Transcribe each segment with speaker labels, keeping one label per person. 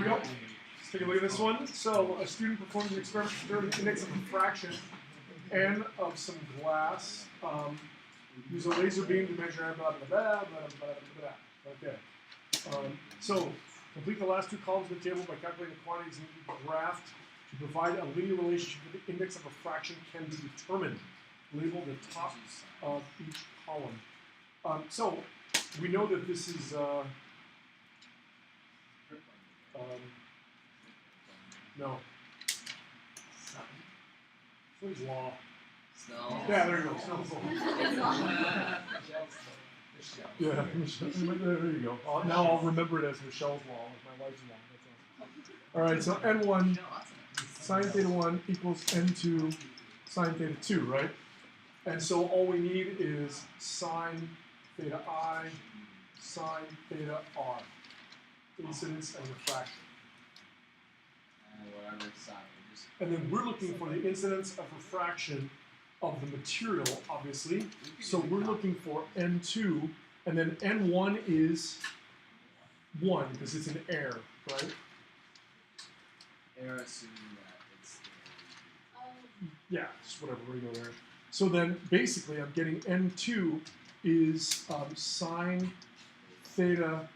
Speaker 1: go. Let's take a look at this one. So a student performed an experiment with the index of refraction and of some glass. Use a laser beam to measure blah, blah, blah, blah, blah, blah, blah. Okay. So complete the last two columns of the table by calculating the quantities needed to graph to provide a linear relationship with the index of refraction can be determined. Label the top of each column. So we know that this is no. Snell's law.
Speaker 2: Snell.
Speaker 1: Yeah, there you go. Snell's law. Yeah, there you go. Now I'll remember it as Michelle's law, like my wife's law. All right, so n1 sine theta 1 equals n2 sine theta 2, right? And so all we need is sine theta I, sine theta r, incidence and refraction.
Speaker 2: Whatever side.
Speaker 1: And then we're looking for the incidence of refraction of the material, obviously. So we're looking for n2, and then n1 is 1, because it's an air, right?
Speaker 2: Air assuming that it's
Speaker 1: Yeah, just whatever, we go there. So then, basically, I'm getting n2 is sine theta.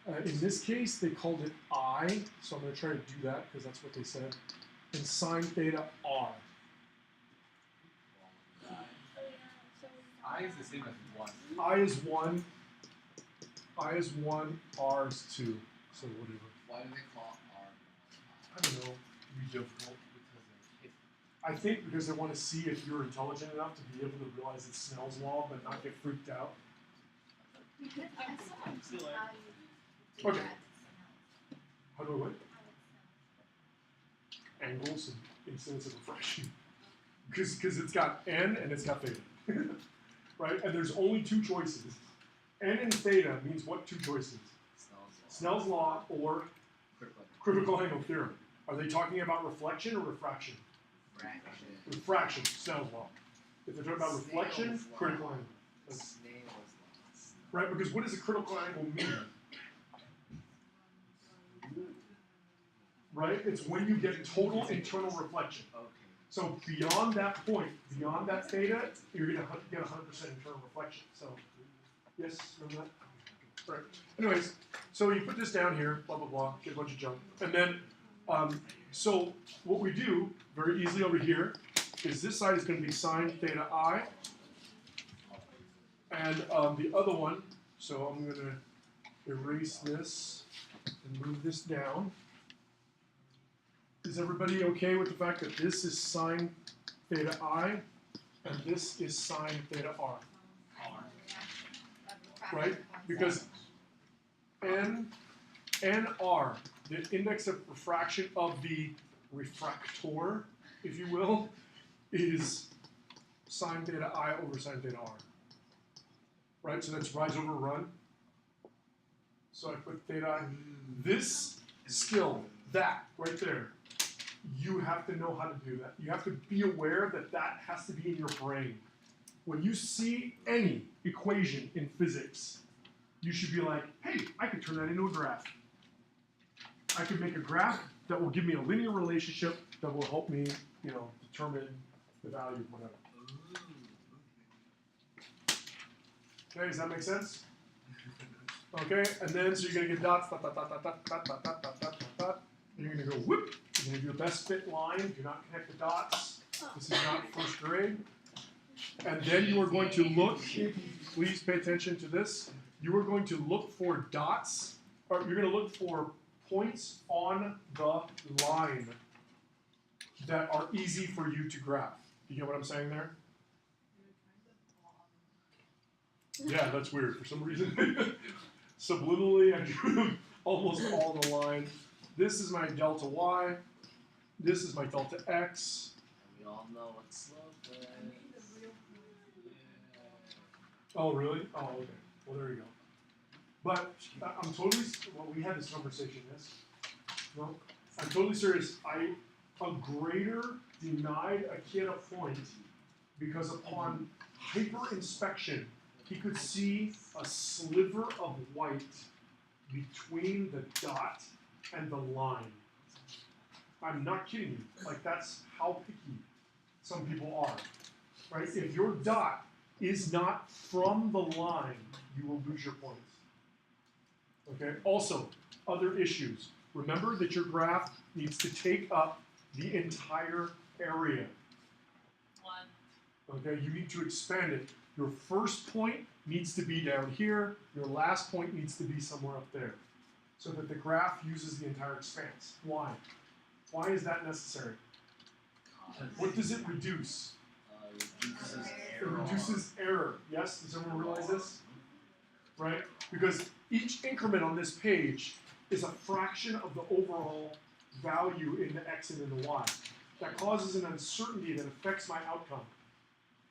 Speaker 1: In this case, they called it I, so I'm going to try to do that, because that's what they said. And sine theta r.
Speaker 3: I is the same as 1.
Speaker 1: I is 1. I is 1. R is 2. So whatever.
Speaker 2: Why do they call R?
Speaker 1: I don't know.
Speaker 3: Be difficult because of
Speaker 1: I think because they want to see if you're intelligent enough to be able to realize it's Snell's law, but not get freaked out. Okay. How do I what? Angles and incidence of refraction. Because it's got n and it's got theta. Right? And there's only two choices. N and theta means what two choices? Snell's law or critical angle theorem. Are they talking about reflection or refraction? Refraction, Snell's law. If they're talking about reflection, critical angle. That's, right? Because what does a critical angle mean? Right? It's when you get total internal reflection. So beyond that point, beyond that theta, you're going to get 100% internal reflection. So, yes, remember that? Right. Anyways, so you put this down here, blah, blah, blah, get a bunch of junk. And then, so what we do very easily over here is this side is going to be sine theta I. And the other one, so I'm going to erase this and move this down. Is everybody okay with the fact that this is sine theta I and this is sine theta r? Right? Because NR, the index of refraction of the refractor, if you will, is sine theta I over sine theta r. Right? So that's rise over run. So I put theta I. This skill, that right there, you have to know how to do that. You have to be aware that that has to be in your brain. When you see any equation in physics, you should be like, hey, I could turn that into a graph. I could make a graph that will give me a linear relationship that will help me, determine the value of whatever. Okay, does that make sense? Okay, and then so you're gonna get dots, dot, dot, dot, dot, dot, dot, dot, dot, dot, dot, dot. And you're gonna go whoop. You're gonna do a best fit line. Do not connect the dots. This is not first grade. And then you are going to look. Please pay attention to this. You are going to look for dots, or you're going to look for points on the line that are easy for you to graph. Do you get what I'm saying there? Yeah, that's weird. For some reason, subliminally, I drew them almost all on the line. This is my delta y. This is my delta x.
Speaker 2: We all know what slope is.
Speaker 1: Oh, really? Oh, okay. Well, there you go. But I'm totally, well, we had this conversation, yes? No? I'm totally serious. A grader denied a kid a point because upon hyper-inspection, he could see a sliver of white between the dot and the line. I'm not kidding you. Like, that's how picky some people are. Right? If your dot is not from the line, you will lose your points. Okay? Also, other issues. Remember that your graph needs to take up the entire area. Okay? You need to expand it. Your first point needs to be down here. Your last point needs to be somewhere up there. So that the graph uses the entire expanse. Why? Why is that necessary? What does it reduce?
Speaker 2: Reduces
Speaker 1: It
Speaker 2: error.
Speaker 1: reduces error. Yes? Does everyone realize this? Right? Because each increment on this page is a fraction of the overall value in the x and in the y. That causes an uncertainty that affects my outcome.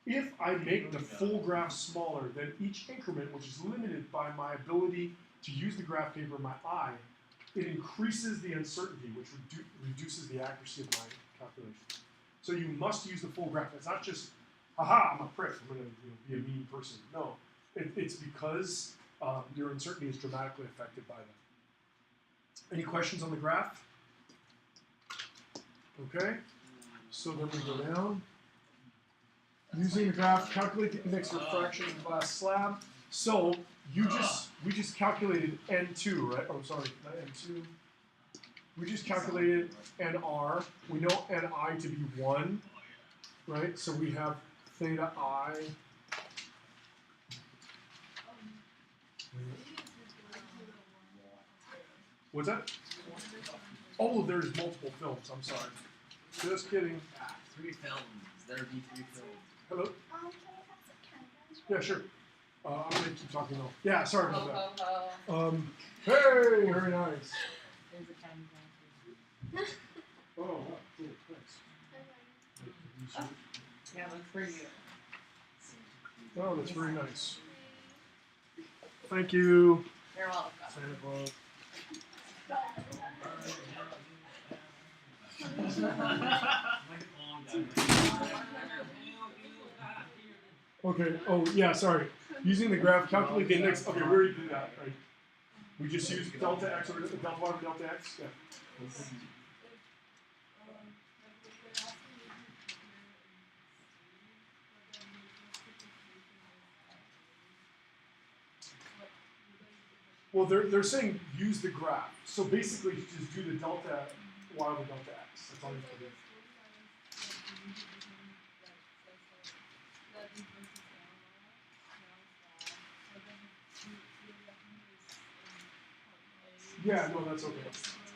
Speaker 1: If I make the full graph smaller, then each increment, which is limited by my ability to use the graph paper in my eye, it increases the uncertainty, which reduces the accuracy of my calculation. So you must use the full graph. It's not just, haha, I'm a prick, I'm going to be a mean person. No, it's because your uncertainty is dramatically affected by that. Any questions on the graph? Okay, so then we go down. Using the graph, calculate the index of refraction of the glass slab. So we just calculated N2, right? Oh, sorry, not N2. We just calculated NR. We know NI to be 1, right? So we have theta I. What's that? Oh, there's multiple films. I'm sorry. Just kidding.
Speaker 2: 3 films. There be 3 films.
Speaker 1: Hello?
Speaker 4: Can I have some candy?
Speaker 1: Yeah, sure. I'm gonna keep talking though. Yeah, sorry
Speaker 5: Ho,
Speaker 1: about
Speaker 5: ho, ho.
Speaker 1: that. Hey, very nice.
Speaker 5: There's a candy bar.
Speaker 1: Oh, wow, cool, thanks.
Speaker 5: Yeah, that's for you.
Speaker 1: Oh, that's very nice. Thank you.
Speaker 5: You're welcome.
Speaker 1: Santa Claus. Okay. Oh, yeah. Sorry. Using the graph, calculate the index. Okay, we already did that, right? We just used delta x over delta y over delta x. Yeah. Well, they're saying use the graph. So basically, just do the delta y over delta x. That's all you have to do. Yeah, no, that's okay.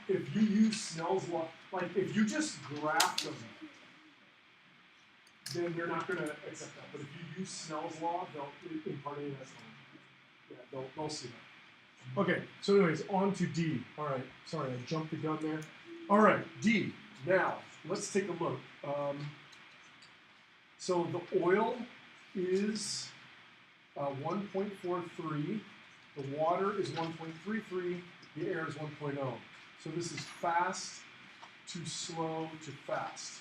Speaker 1: If you use Snell's law, like if you just graph them, then they're not going to accept that. But if you use Snell's law, they'll in part A, that's fine. Yeah, they'll see that. Okay, so anyways, on to D. All right, sorry, I jumped the gun there. All right, D. Now, let's take a look. So the oil is 1.43. The water is 1.33. The air is 1.0. So this is fast to slow to fast.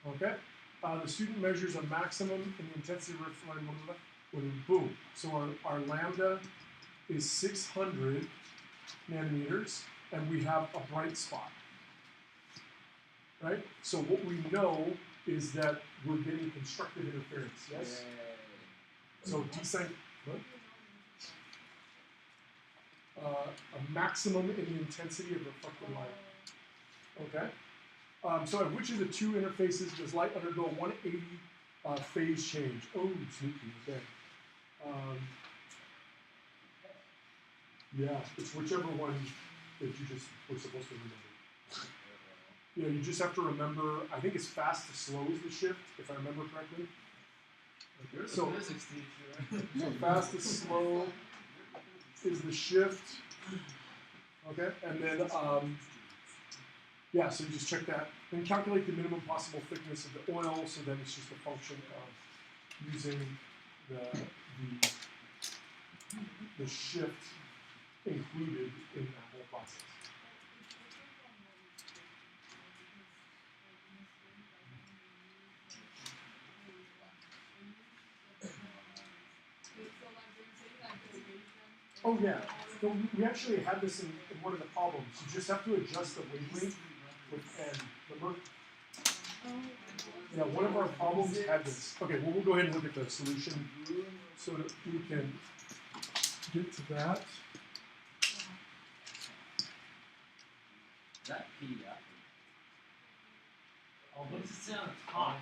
Speaker 1: Okay? The student measures a maximum in the intensity of reflection. Boom. So our lambda is 600 nanometers, and we have a bright spot. Right? So what we know is that we're getting constructive interference. Yes? So desync. What? A maximum in the intensity of reflected light. Okay? So at which of the two interfaces does light undergo 180 phase change? Oh, sneaky, okay. Yeah, it's whichever one that you just were supposed to remember. Yeah, you just have to remember, I think it's fast to slow is the shift, if I remember correctly. Okay, so fast to slow is the shift. Okay, and then yeah, so you just check that. Then calculate the minimum possible thickness of the oil, so then it's just a function of using the shift included in that whole process. Oh yeah, so we actually had this in one of the problems. You just have to adjust the wavelength with n. Remember? Yeah, one of our problems had this. Okay, well, we'll go ahead and look at the solution so that we can get to that.
Speaker 2: Is that PDF?
Speaker 3: Oh,
Speaker 2: What does it say on the top?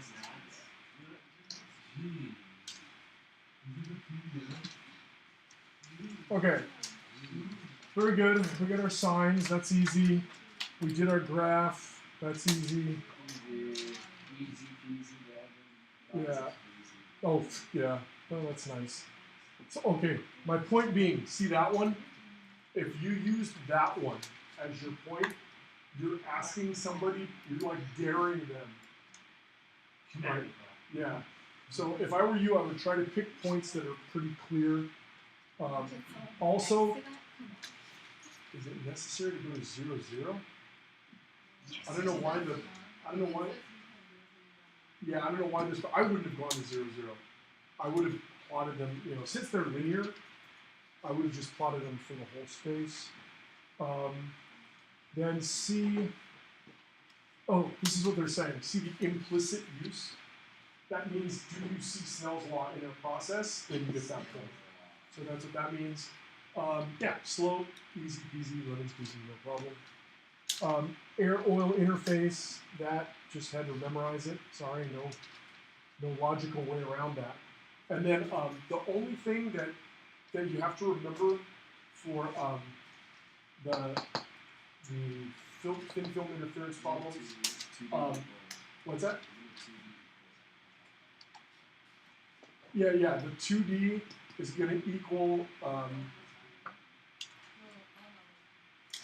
Speaker 1: Okay, very good. We got our signs. That's easy. We did our graph. That's easy.
Speaker 2: Easy peasy, lemon.
Speaker 1: Yeah. Oh, yeah. Oh, that's nice. So, okay, my point being, see that one? If you used that one as your point, you're asking somebody, you're like daring them. Right? Yeah. So if I were you, I would try to pick points that are pretty clear. Also, is it necessary to go to 0, 0? I don't know why I don't know why. Yeah, I don't know why this, but I wouldn't have gone to 0, 0. I would have plotted them, since they're linear, I would have just plotted them for the whole space. Then see, oh, this is what they're saying. See the implicit use? That means, do you see Snell's law in a process? Then you get that point. So that's what that means. Yeah, slow, easy peasy, lemon squeezy, no problem. Air-oil interface, that just had to memorize it. Sorry, no logical way around that. And then the only thing that you have to remember for the thin film interference problems, what's that? Yeah, the 2D is going to equal,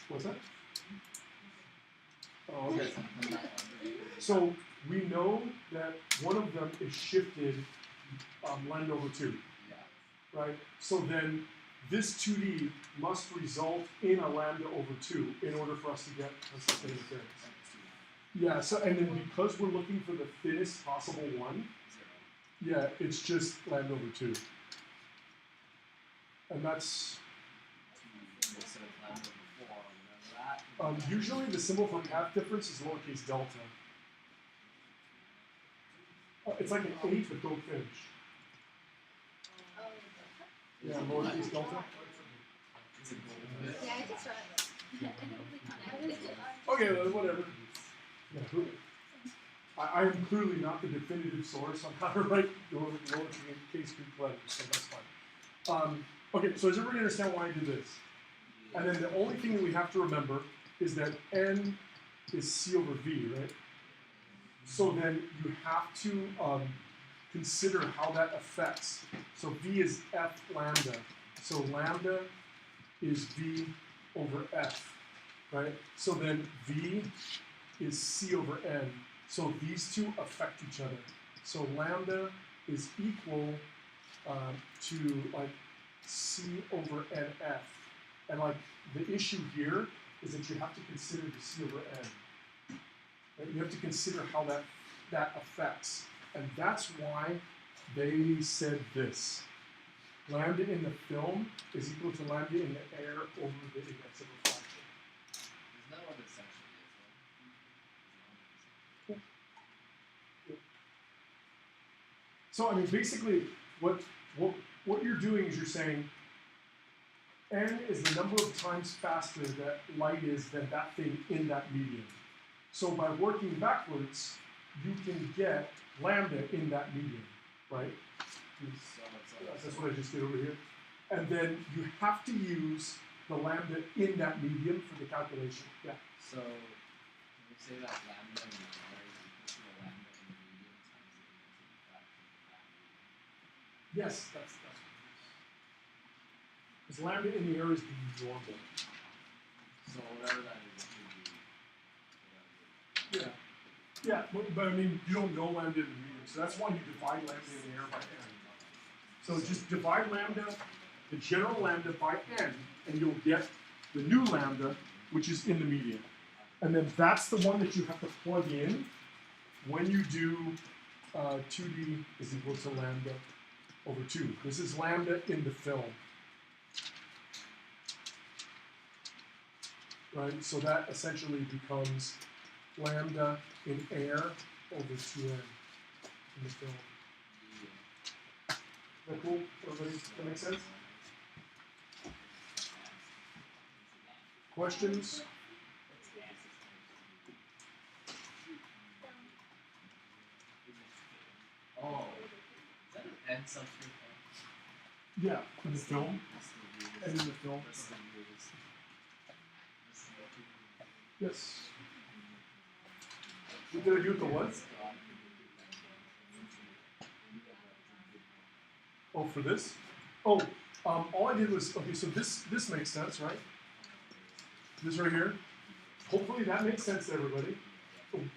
Speaker 1: what's that? Oh, okay. So we know that one of them is shifted lambda over 2, right? So then this 2D must result in a lambda over 2 in order for us to get consistent interference. Yeah, so and then because we're looking for the thinnest possible one, yeah, it's just lambda over 2. And that's usually the symbol for path difference is lowercase delta. It's like an 8 but don't finish. Yeah, lowercase delta.
Speaker 4: Yeah, I just read it.
Speaker 1: Okay, well, whatever. Yeah, I am clearly not the definitive source. I'm kind of right lowercase Greek letters, so that's fine. Okay, so does everybody understand why I did this? And then the only thing that we have to remember is that n is c over v, right? So then you have to consider how that affects. So v is f lambda. So lambda is v over f, right? So then v is c over n. So these two affect each other. So lambda is equal to like c over nf. And like the issue here is that you have to consider the c over n. Right? You have to consider how that affects. And that's why they said this. Lambda in the film is equal to lambda in the air over the index of refraction.
Speaker 2: Isn't that what it essentially is, though?
Speaker 1: So I mean, basically, what you're doing is you're saying n is the number of times faster that light is than that thing in that medium. So by working backwards, you can get lambda in that medium, right? That's what I just did over here. And then you have to use the lambda in that medium for the calculation. Yeah.
Speaker 2: So can we say that lambda in the air is equal to the lambda in the medium times the index of refraction of that medium?
Speaker 1: Yes, that's what it is. Because lambda in the air is the normal.
Speaker 2: So whatever that is, it should be whatever.
Speaker 1: Yeah, but I mean, you don't know lambda in the medium, so that's why you divide lambda in the air by n. So just divide lambda, the general lambda by n, and you'll get the new lambda, which is in the medium. And then that's the one that you have to plug in when you do 2D is equal to lambda over 2. This is lambda in the film. right? So that essentially becomes lambda in air over 2n in the film.
Speaker 2: Yeah.
Speaker 1: Is that cool? Everybody, that makes sense? Questions?
Speaker 2: Oh, is that an N substrate?
Speaker 1: Yeah, in the film.
Speaker 2: That's the
Speaker 1: And in
Speaker 2: weirdest.
Speaker 1: the film.
Speaker 2: That's the weirdest. That's the
Speaker 1: Yes. What did I do with the what? Oh, for this? Oh, all I did was, okay, so this makes sense, right? This right here. Hopefully that makes sense to everybody.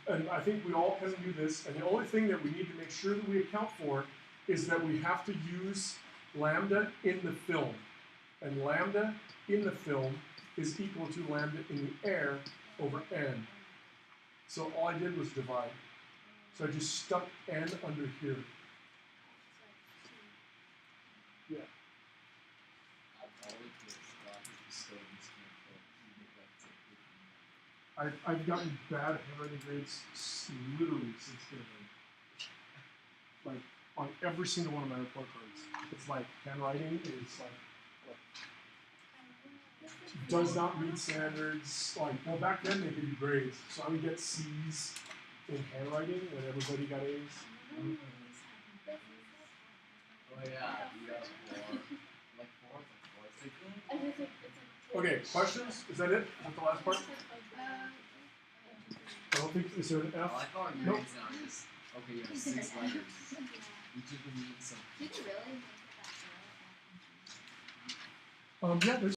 Speaker 1: And I think we all can do this. And the only thing that we need to make sure that we account for is that we have to use lambda in the film. And lambda in the film is equal to lambda in the air over n. So all I did was divide. So I just stuck n under here. Yeah. I've gotten bad handwriting grades literally since kindergarten. Like on every single one of my report cards, it's like handwriting is like does not meet standards. Like, well, back then they gave you grades, so I would get C's in handwriting when everybody got A's.
Speaker 2: Oh yeah, you got 4. Like 4, it's like 4. It's like,
Speaker 1: Okay, questions? Is that it? Is that the last part? I don't think, is there an
Speaker 2: I
Speaker 1: F?
Speaker 2: like how our
Speaker 1: Nope.
Speaker 2: grades now are just, okay, you have 6 letters. Each of them means something.
Speaker 4: Did you really?
Speaker 1: Yeah, there's